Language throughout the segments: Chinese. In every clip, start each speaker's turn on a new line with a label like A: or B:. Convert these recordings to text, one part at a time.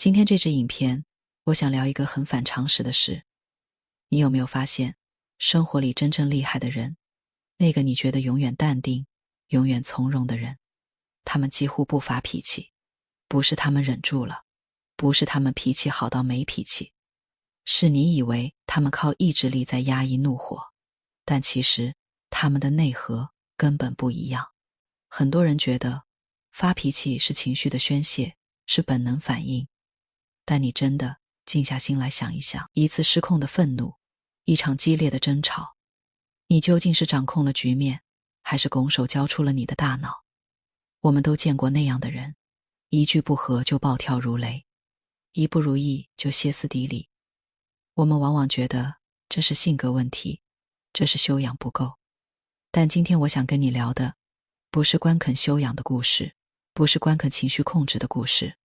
A: 今天这支影片，我想聊一个很反常识的事。你有没有发现，生活里真正厉害的人，那个你觉得永远淡定、永远从容的人，他们几乎不发脾气。不是他们忍住了，不是他们脾气好到没脾气，是你以为他们靠意志力在压抑怒火，但其实他们的内核根本不一样。很多人觉得发脾气是情绪的宣泄，是本能反应，但你真的静下心来想一想，一次失控的愤怒，一场激烈的争吵，你究竟是掌控了局面，还是拱手交出了你的大脑？我们都见过那样的人，一句不合就暴跳如雷，一不如意就歇斯底里。我们往往觉得这是性格问题，这是修养不够。但今天我想跟你聊的，不是关肯修养的故事，不是关肯情绪控制的故事，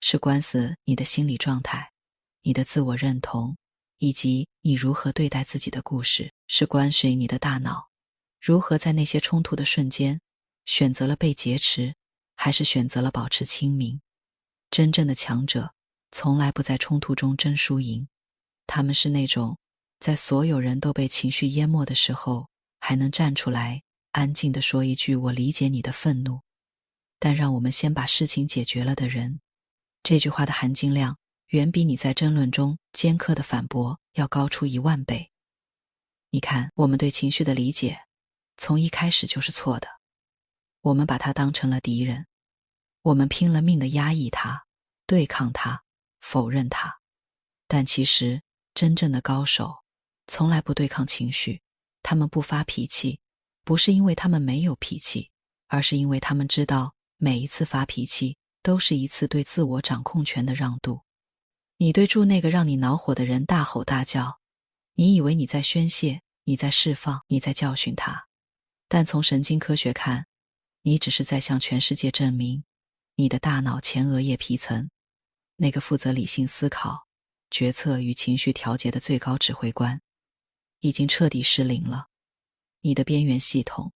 A: 是关死你的心理状态，你的自我认同，以及你如何对待自己的故事，是关水你的大脑，如何在那些冲突的瞬间，选择了被劫持，还是选择了保持清明。真正的强者，从来不在冲突中争输赢，他们是那种，在所有人都被情绪淹没的时候，还能站出来，安静地说一句"我理解你的愤怒，但让我们先把事情解决了"的人。这句话的含金量，远比你在争论中尖刻的反驳要高出10000倍。你看，我们对情绪的理解，从一开始就是错的。我们把它当成了敌人，我们拼了命地压抑它，对抗它，否认它。但其实，真正的高手，从来不对抗情绪，他们不发脾气，不是因为他们没有脾气，而是因为他们知道，每一次发脾气，都是一次对自我掌控权的让渡。你对住那个让你恼火的人大吼大叫，你以为你在宣泄，你在释放，你在教训他。但从神经科学看，你只是在向全世界证明，你的大脑前额叶皮层，那个负责理性思考、决策与情绪调节的最高指挥官，已经彻底失灵了。你的边缘系统，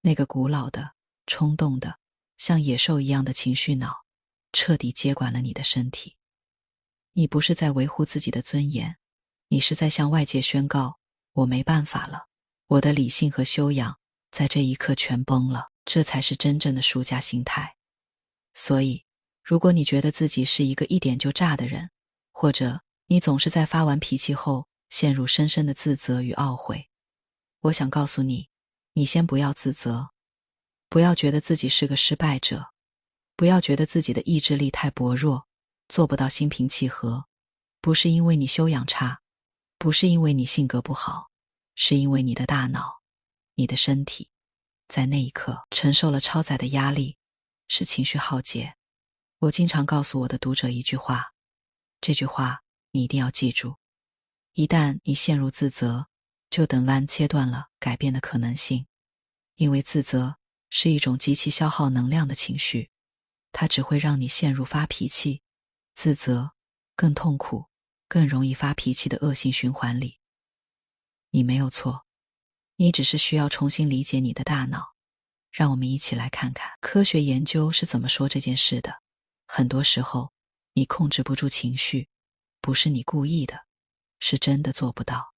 A: 那个古老的、冲动的、像野兽一样的情绪脑，彻底接管了你的身体。你不是在维护自己的尊严，你是在向外界宣告，我没办法了，我的理性和修养在这一刻全崩了，这才是真正的输家心态。所以，如果你觉得自己是一个一点就炸的人，或者你总是在发完脾气后陷入深深的自责与懊悔，我想告诉你，你先不要自责，不要觉得自己是个失败者，不要觉得自己的意志力太薄弱，做不到心平气和，不是因为你修养差，不是因为你性格不好，是因为你的大脑，你的身体，在那一刻承受了超载的压力，是情绪耗竭。我经常告诉我的读者一句话，这句话你一定要记住，一旦你陷入自责，就等弯切断了改变的可能性。因为自责是一种极其消耗能量的情绪，它只会让你陷入发脾气、自责、更痛苦、更容易发脾气的恶性循环里。你没有错，你只是需要重新理解你的大脑。让我们一起来看看科学研究是怎么说这件事的。很多时候，你控制不住情绪，不是你故意的，是真的做不到。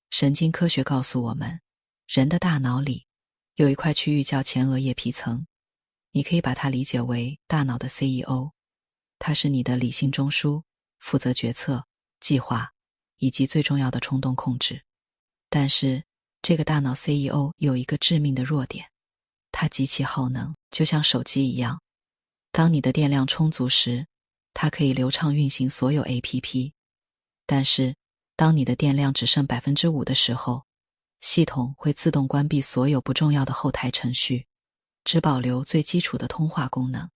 A: 神经科学告诉我们，人的大脑里有一块区域叫前额叶皮层，你可以把它理解为大脑的 CEO， 它是你的理性中枢，负责决策、计划以及最重要的冲动控制。但是这个大脑 CEO 有一个致命的弱点，它极其耗能，就像手机一样，当你的电量充足时，它可以流畅运行所有 APP， 但是当你的电量只剩 5% 的时候，系统会自动关闭所有不重要的后台程序，只保留最基础的通话功能。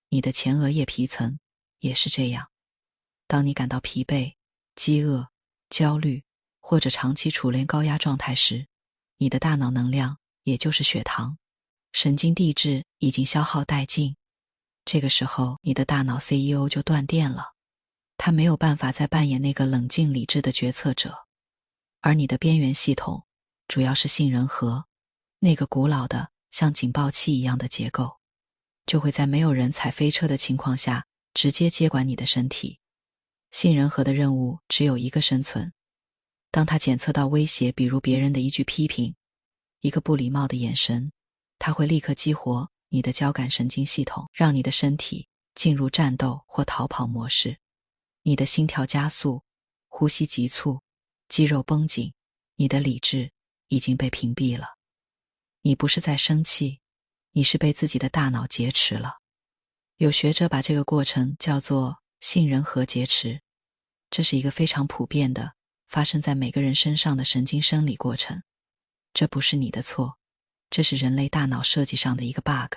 A: 你的前额叶皮层也是这样，当你感到疲惫、饥饿、焦虑或者长期处于高压状态时，你的大脑能量，也就是血糖、神经递质已经消耗殆尽。这个时候，你的大脑 CEO 就断电了，他没有办法再扮演那个冷静理智的决策者。而你的边缘系统，主要是杏仁核，那个古老的像警报器一样的结构，就会在没有人踩飞车的情况下，直接接管你的身体。杏仁核的任务只有一个生存。当它检测到威胁，比如别人的一句批评，一个不礼貌的眼神，它会立刻激活你的交感神经系统，让你的身体进入战斗或逃跑模式。你的心跳加速，呼吸急促，肌肉绷紧，你的理智已经被屏蔽了。你不是在生气，你是被自己的大脑劫持了。有学者把这个过程叫做杏仁核劫持，这是一个非常普遍的发生在每个人身上的神经生理过程。这不是你的错，这是人类大脑设计上的一个 bug。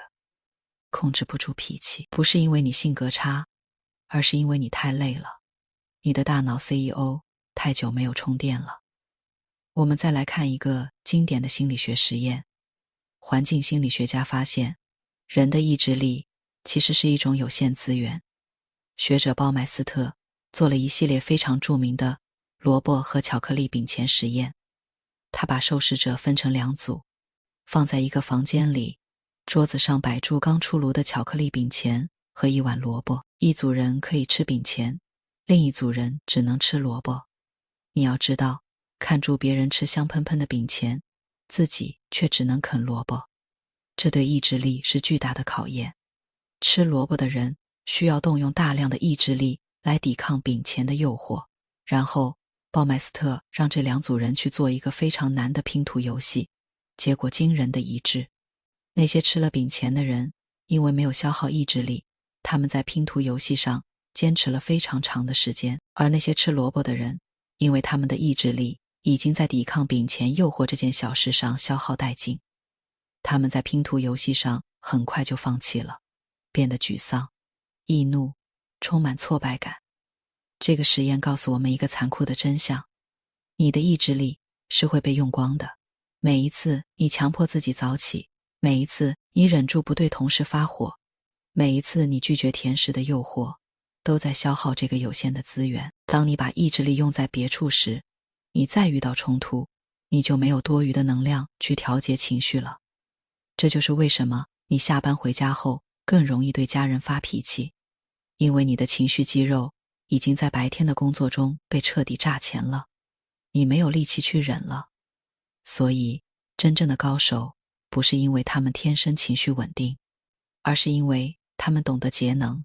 A: 控制不住脾气，不是因为你性格差，而是因为你太累了，你的大脑 CEO 太久没有充电了。我们再来看一个经典的心理学实验。环境心理学家发现，人的意志力其实是一种有限资源。学者鲍麦斯特做了一系列非常著名的萝卜和巧克力饼钱实验。他把受试者分成2组，放在一个房间里，桌子上摆住刚出炉的巧克力饼钱和一碗萝卜。一组人可以吃饼钱，另一组人只能吃萝卜。你要知道，看住别人吃香喷喷的饼钱，自己却只能啃萝卜，这对意志力是巨大的考验。吃萝卜的人需要动用大量的意志力来抵抗饼钱的诱惑。然后鲍麦斯特让这2组人去做一个非常难的拼图游戏，结果惊人的一致。那些吃了饼钱的人因为没有消耗意志力，他们在拼图游戏上坚持了非常长的时间，而那些吃萝卜的人，因为他们的意志力已经在抵抗饼钱诱惑这件小事上消耗殆尽，他们在拼图游戏上很快就放弃了，变得沮丧、易怒，充满挫败感。这个实验告诉我们一个残酷的真相，你的意志力是会被用光的。每一次你强迫自己早起，每一次你忍住不对同事发火，每一次你拒绝甜食的诱惑，都在消耗这个有限的资源。当你把意志力用在别处时，你再遇到冲突，你就没有多余的能量去调节情绪了。这就是为什么你下班回家后更容易对家人发脾气，因为你的情绪肌肉已经在白天的工作中被彻底榨钱了，你没有力气去忍了。所以，真正的高手不是因为他们天生情绪稳定，而是因为他们懂得节能。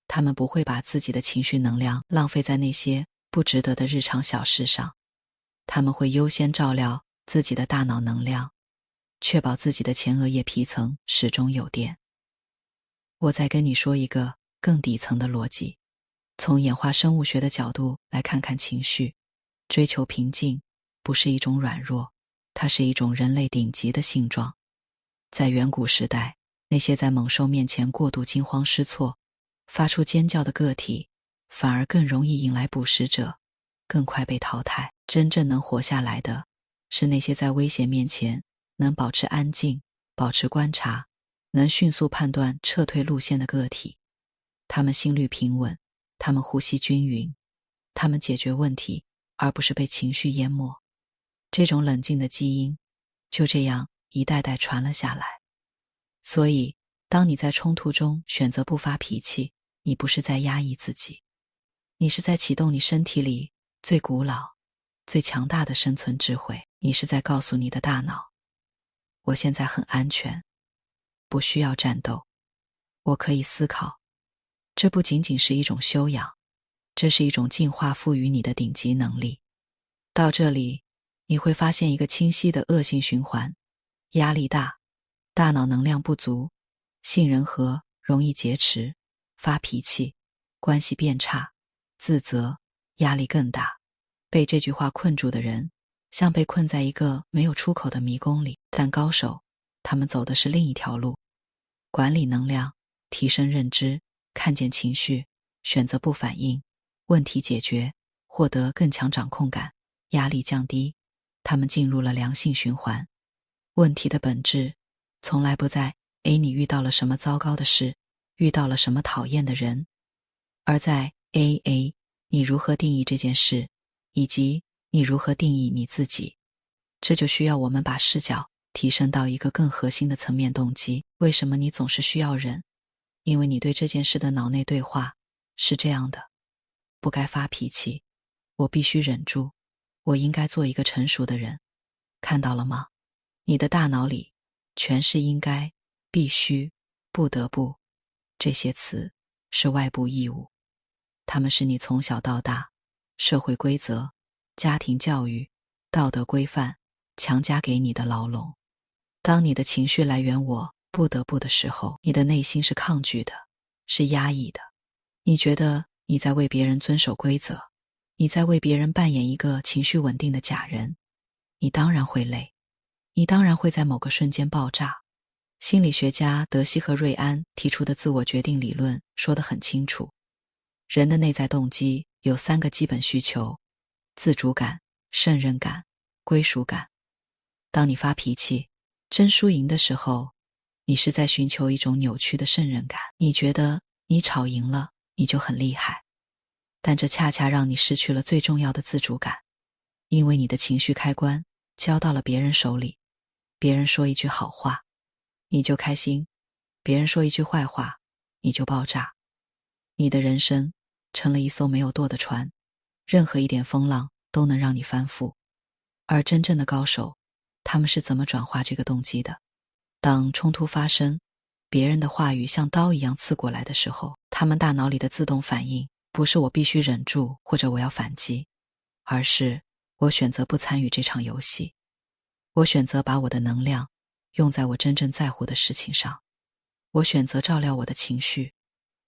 A: 他们不会把自己的情绪能量浪费在那些不值得的日常小事上，他们会优先照料自己的大脑能量，确保自己的前额叶皮层始终有电。我再跟你说一个更底层的逻辑，从演化生物学的角度来看看情绪，追求平静不是一种软弱，它是一种人类顶级的性状。在远古时代，那些在猛兽面前过度惊慌失措，发出尖叫的个体，反而更容易引来捕食者，更快被淘汰。真正能活下来的，是那些在危险面前能保持安静、保持观察，能迅速判断撤退路线的个体。他们心率平稳，他们呼吸均匀，他们解决问题，而不是被情绪淹没。这种冷静的基因，就这样一代代传了下来。所以，当你在冲突中选择不发脾气，你不是在压抑自己，你是在启动你身体里最古老、最强大的生存智慧。你是在告诉你的大脑，我现在很安全，不需要战斗，我可以思考。这不仅仅是一种修养，这是一种进化赋予你的顶级能力。到这里，你会发现一个清晰的恶性循环：压力大，大脑能量不足，杏仁核容易劫持，发脾气，关系变差，自责，压力更大。被这句话困住的人，像被困在一个没有出口的迷宫里。但高手，他们走的是另一条路：管理能量，提升认知，看见情绪，选择不反应，问题解决，获得更强掌控感，压力降低。他们进入了良性循环。问题的本质从来不在你遇到了什么糟糕的事，遇到了什么讨厌的人，而在你如何定义这件事，以及你如何定义你自己。这就需要我们把视角提升到一个更核心的层面。动机，为什么你总是需要忍？因为你对这件事的脑内对话是这样的：不该发脾气，我必须忍住，我应该做一个成熟的人。看到了吗？你的大脑里全是应该、必须、不得不，这些词是外部义务，它们是你从小到大社会规则、家庭教育、道德规范强加给你的牢笼。当你的情绪来源我不得不的时候，你的内心是抗拒的，是压抑的。你觉得你在为别人遵守规则，你在为别人扮演一个情绪稳定的假人。你当然会累，你当然会在某个瞬间爆炸。心理学家德西和瑞安提出的自我决定理论说得很清楚，人的内在动机有3个基本需求：自主感、胜任感、归属感。当你发脾气、争输赢的时候，你是在寻求一种扭曲的胜任感，你觉得你吵赢了，你就很厉害。但这恰恰让你失去了最重要的自主感，因为你的情绪开关交到了别人手里。别人说一句好话，你就开心；别人说一句坏话，你就爆炸。你的人生成了一艘没有舵的船，任何一点风浪都能让你翻覆。而真正的高手，他们是怎么转化这个动机的？当冲突发生，别人的话语像刀一样刺过来的时候，他们大脑里的自动反应不是我必须忍住或者我要反击，而是我选择不参与这场游戏。我选择把我的能量用在我真正在乎的事情上。我选择照料我的情绪，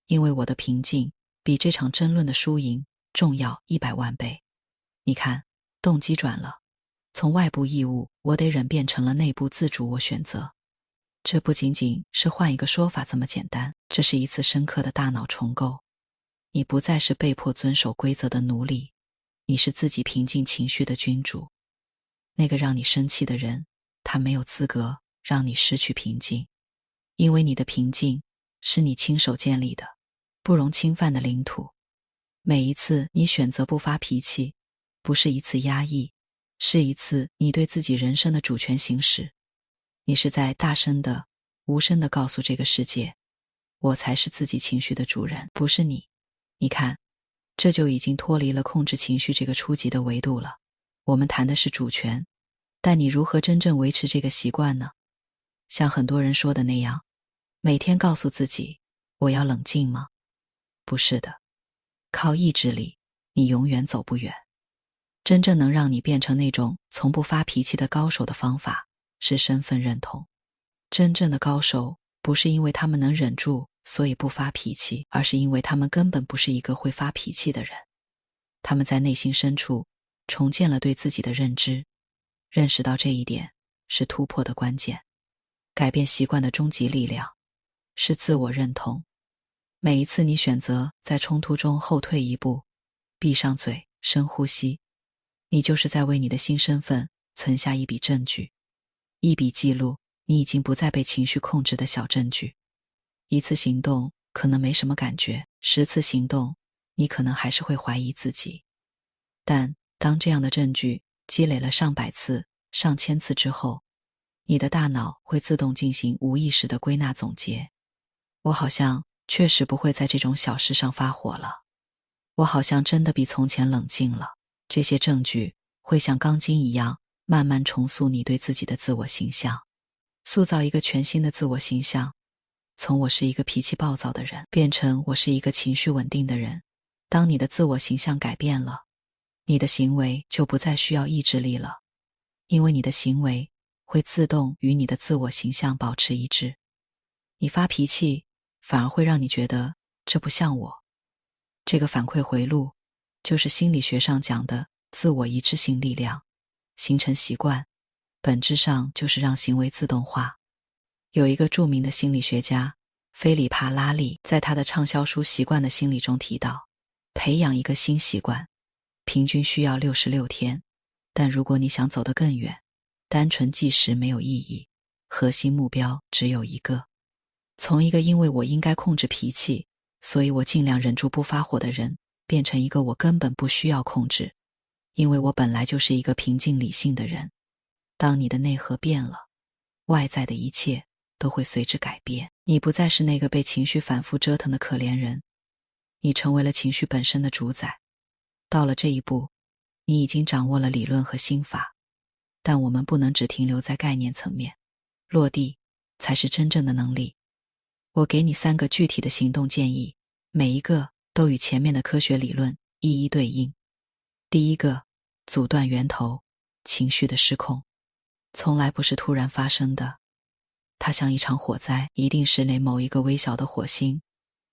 A: 因为我的平静比这场争论的输赢重要100万倍。你看，动机转了，从外部义务我得忍变成了内部自主我选择。这不仅仅是换一个说法这么简单，这是一次深刻的大脑重构。你不再是被迫遵守规则的奴隶，你是自己平静情绪的君主。那个让你生气的人，他没有资格让你失去平静，因为你的平静是你亲手建立的，不容侵犯的领土。每一次你选择不发脾气，不是一次压抑，是一次你对自己人生的主权行使。你是在大声的、无声的告诉这个世界，我才是自己情绪的主人，不是你。你看，这就已经脱离了控制情绪这个初级的维度了。我们谈的是主权，但你如何真正维持这个习惯呢？像很多人说的那样，每天告诉自己，我要冷静吗？不是的，靠意志力，你永远走不远。真正能让你变成那种从不发脾气的高手的方法，是身份认同。真正的高手，不是因为他们能忍住，所以不发脾气，而是因为他们根本不是一个会发脾气的人。他们在内心深处重建了对自己的认知，认识到这一点是突破的关键。改变习惯的终极力量是自我认同。每一次你选择在冲突中后退一步，闭上嘴，深呼吸，你就是在为你的新身份存下一笔证据，一笔记录你已经不再被情绪控制的小证据。一次行动可能没什么感觉，10次行动你可能还是会怀疑自己。但当这样的证据积累了上百次、上千次之后，你的大脑会自动进行无意识的归纳总结。我好像确实不会在这种小事上发火了，我好像真的比从前冷静了。这些证据会像钢筋一样慢慢重塑你对自己的自我形象，塑造一个全新的自我形象。从我是一个脾气暴躁的人，变成我是一个情绪稳定的人。当你的自我形象改变了，你的行为就不再需要意志力了，因为你的行为会自动与你的自我形象保持一致。你发脾气反而会让你觉得这不像我。这个反馈回路就是心理学上讲的自我一致性力量。形成习惯本质上就是让行为自动化。有一个著名的心理学家菲利帕拉利在他的畅销书《习惯的心理》中提到，培养一个新习惯平均需要66天，但如果你想走得更远，单纯计时没有意义，核心目标只有一个。从一个因为我应该控制脾气，所以我尽量忍住不发火的人，变成一个我根本不需要控制，因为我本来就是一个平静理性的人。当你的内核变了，外在的一切都会随之改变。你不再是那个被情绪反复折腾的可怜人，你成为了情绪本身的主宰。到了这一步，你已经掌握了理论和心法，但我们不能只停留在概念层面，落地才是真正的能力。我给你3个具体的行动建议，每一个都与前面的科学理论一一对应。第一个，阻断源头，情绪的失控从来不是突然发生的，它像一场火灾，一定是那某一个微小的火星。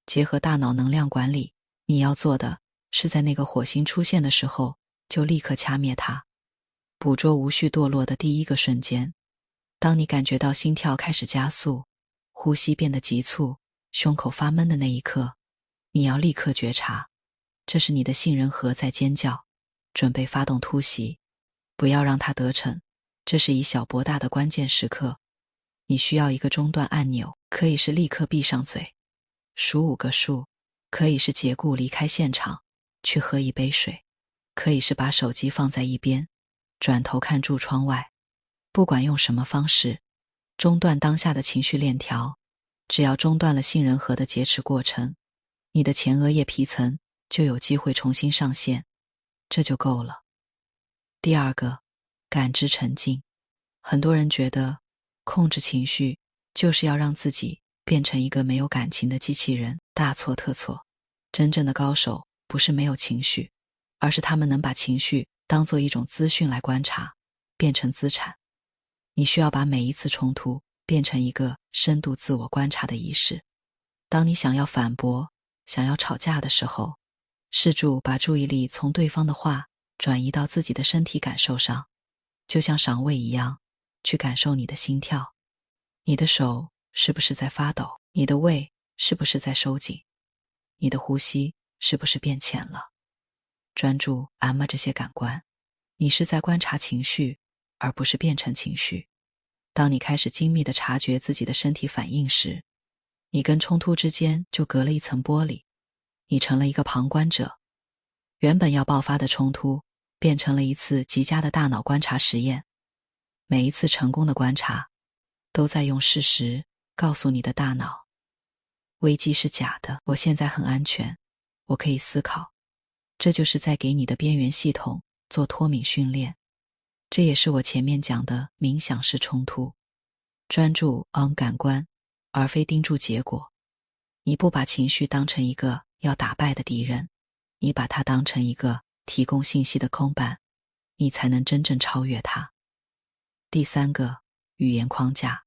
A: 结合大脑能量管理，你要做的是在那个火星出现的时候就立刻掐灭它，捕捉无序堕落的第一个瞬间。当你感觉到心跳开始加速，呼吸变得急促，胸口发闷的那一刻，你要立刻觉察，这是你的杏仁核在尖叫，准备发动突袭。不要让它得逞，这是以小博大的关键时刻。你需要一个中断按钮，可以是立刻闭上嘴，数5个数，可以是解雇离开现场，去喝一杯水，可以是把手机放在一边，转头看住窗外。不管用什么方式，中断当下的情绪链条，只要中断了杏仁核的劫持过程，你的前额叶皮层就有机会重新上线，这就够了。第二个，感知沉静。很多人觉得控制情绪就是要让自己变成一个没有感情的机器人，大错特错。真正的高手不是没有情绪，而是他们能把情绪当作一种资讯来观察，变成资产。你需要把每一次冲突变成一个深度自我观察的仪式。当你想要反驳、想要吵架的时候，试着把注意力从对方的话转移到自己的身体感受上，就像赏味一样，去感受你的心跳。你的手是不是在发抖？你的胃是不是在收紧？你的呼吸是不是变浅了？专注这些感官，你是在观察情绪，而不是变成情绪。当你开始精密地察觉自己的身体反应时，你跟冲突之间就隔了一层玻璃，你成了一个旁观者。原本要爆发的冲突变成了一次极佳的大脑观察实验。每一次成功的观察都在用事实告诉你的大脑，危机是假的，我现在很安全，我可以思考。这就是在给你的边缘系统做脱敏训练。这也是我前面讲的冥想式冲突，专注感官，而非盯住结果。你不把情绪当成一个要打败的敌人，你把它当成一个提供信息的空板，你才能真正超越它。第三个，语言框架。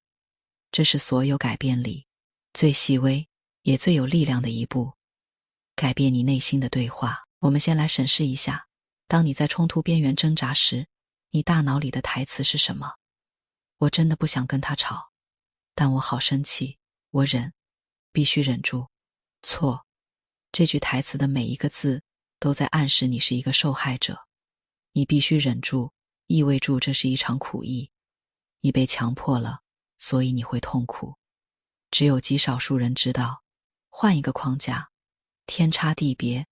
A: 这是所有改变里最细微也最有力量的一步，改变你内心的对话。我们先来审视一下，当你在冲突边缘挣扎时，你大脑里的台词是什么？我真的不想跟他吵，但我好生气，我忍，必须忍住。错，这句台词的每一个字都在暗示你是一个受害者。你必须忍住，意味着这是一场苦役。你被强迫了，所以你会痛苦。只有极少数人知道，换一个框架，天差地别，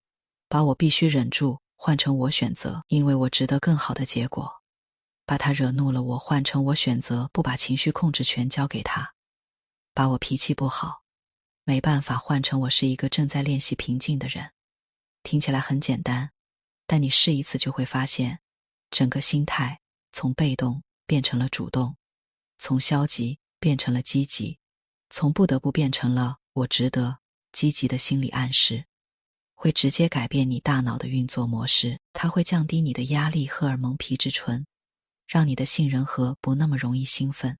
A: 把我必须忍住换成我选择，因为我值得更好的结果。把他惹怒了我换成我选择不把情绪控制权交给他。把我脾气不好，没办法换成我是一个正在练习平静的人。听起来很简单，但你试一次就会发现，整个心态从被动变成了主动，从消极变成了积极，从不得不变成了我值得，积极的心理暗示，会直接改变你大脑的运作模式。它会降低你的压力荷尔蒙皮质醇，让你的杏仁核不那么容易兴奋。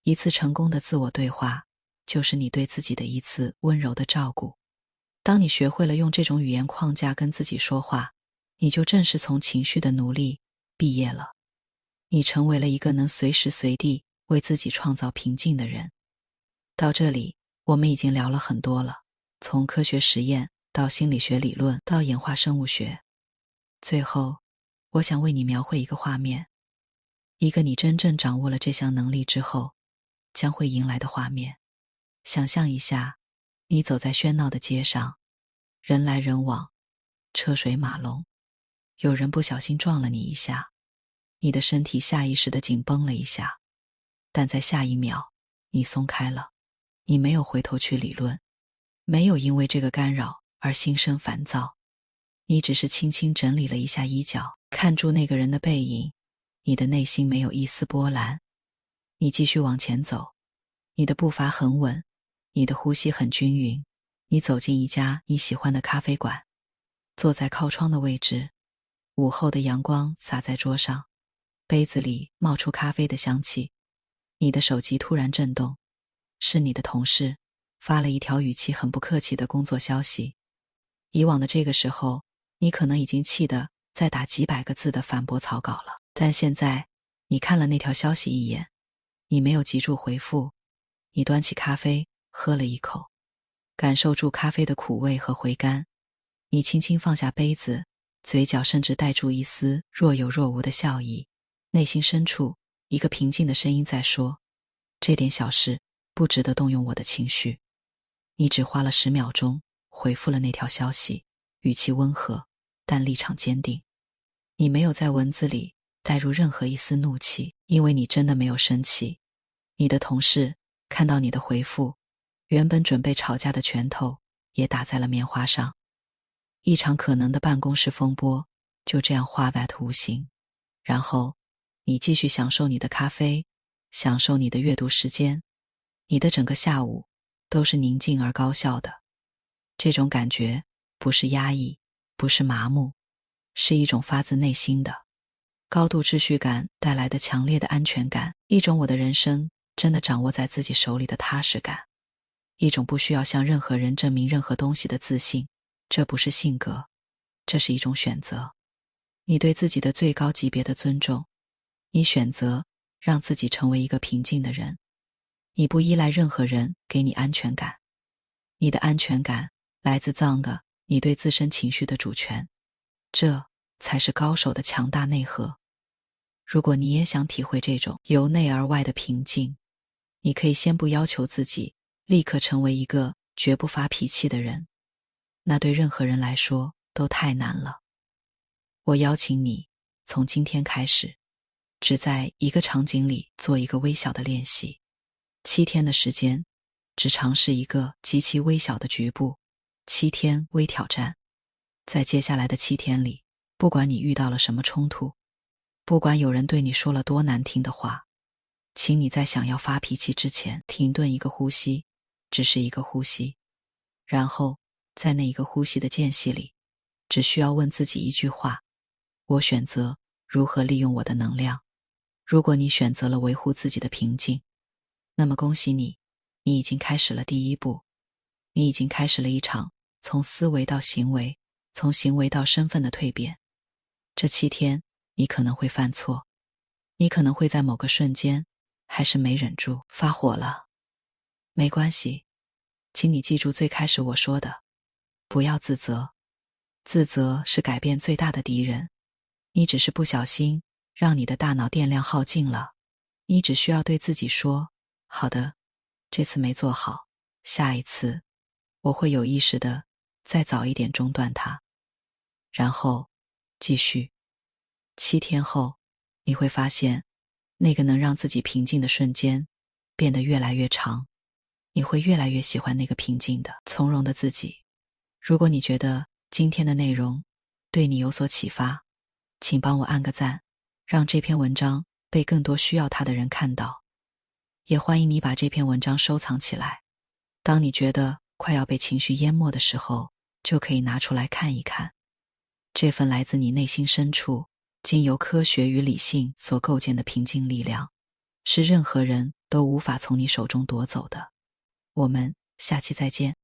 A: 一次成功的自我对话，就是你对自己的一次温柔的照顾。当你学会了用这种语言框架跟自己说话，你就正式从情绪的奴隶毕业了。你成为了一个能随时随地为自己创造平静的人。到这里，我们已经聊了很多了，从科学实验到心理学理论到演化生物学。最后，我想为你描绘一个画面，一个你真正掌握了这项能力之后将会迎来的画面。想象一下，你走在喧闹的街上，人来人往，车水马龙，有人不小心撞了你一下，你的身体下意识地紧绷了一下，但在下一秒，你松开了，你没有回头去理论，没有因为这个干扰而心生烦躁，你只是轻轻整理了一下衣角，看住那个人的背影，你的内心没有一丝波澜。你继续往前走，你的步伐很稳，你的呼吸很均匀。你走进一家你喜欢的咖啡馆，坐在靠窗的位置，午后的阳光洒在桌上，杯子里冒出咖啡的香气。你的手机突然震动，是你的同事发了一条语气很不客气的工作消息。以往的这个时候，你可能已经气得再打几百个字的反驳草稿了，但现在你看了那条消息一眼，你没有急住回复，你端起咖啡喝了一口，感受住咖啡的苦味和回甘。你轻轻放下杯子，嘴角甚至带住一丝若有若无的笑意，内心深处一个平静的声音在说，这点小事不值得动用我的情绪。你只花了10秒钟回复了那条消息，语气温和，但立场坚定。你没有在文字里带入任何一丝怒气，因为你真的没有生气。你的同事看到你的回复，原本准备吵架的拳头也打在了棉花上。一场可能的办公室风波就这样化为无形。然后你继续享受你的咖啡，享受你的阅读时间，你的整个下午都是宁静而高效的。这种感觉不是压抑，不是麻木，是一种发自内心的高度秩序感带来的强烈的安全感，一种我的人生真的掌握在自己手里的踏实感，一种不需要向任何人证明任何东西的自信。这不是性格，这是一种选择。你对自己的最高级别的尊重，你选择让自己成为一个平静的人，你不依赖任何人给你安全感，你的安全感来自你对自身情绪的主权，这才是高手的强大内核。如果你也想体会这种由内而外的平静，你可以先不要求自己立刻成为一个绝不发脾气的人，那对任何人来说都太难了。我邀请你从今天开始，只在一个场景里做一个微小的练习。7天的时间，只尝试一个极其微小的局部，7天微挑战。在接下来的7天里，不管你遇到了什么冲突，不管有人对你说了多难听的话，请你在想要发脾气之前停顿一个呼吸，只是一个呼吸。然后在那一个呼吸的间隙里，只需要问自己一句话，我选择如何利用我的能量。如果你选择了维护自己的平静，那么恭喜你，你已经开始了第一步，你已经开始了一场从思维到行为，从行为到身份的蜕变。这7天你可能会犯错，你可能会在某个瞬间还是没忍住发火了，没关系，请你记住最开始我说的，不要自责。自责是改变最大的敌人，你只是不小心让你的大脑电量耗尽了，你只需要对自己说，好的，这次没做好，下一次我会有意识的再早一点中断它。然后继续。7天后，你会发现那个能让自己平静的瞬间变得越来越长，你会越来越喜欢那个平静的从容的自己。如果你觉得今天的内容对你有所启发，请帮我按个赞，让这篇文章被更多需要它的人看到。也欢迎你把这篇文章收藏起来，当你觉得快要被情绪淹没的时候，就可以拿出来看一看。这份来自你内心深处，经由科学与理性所构建的平静力量，是任何人都无法从你手中夺走的。我们下期再见。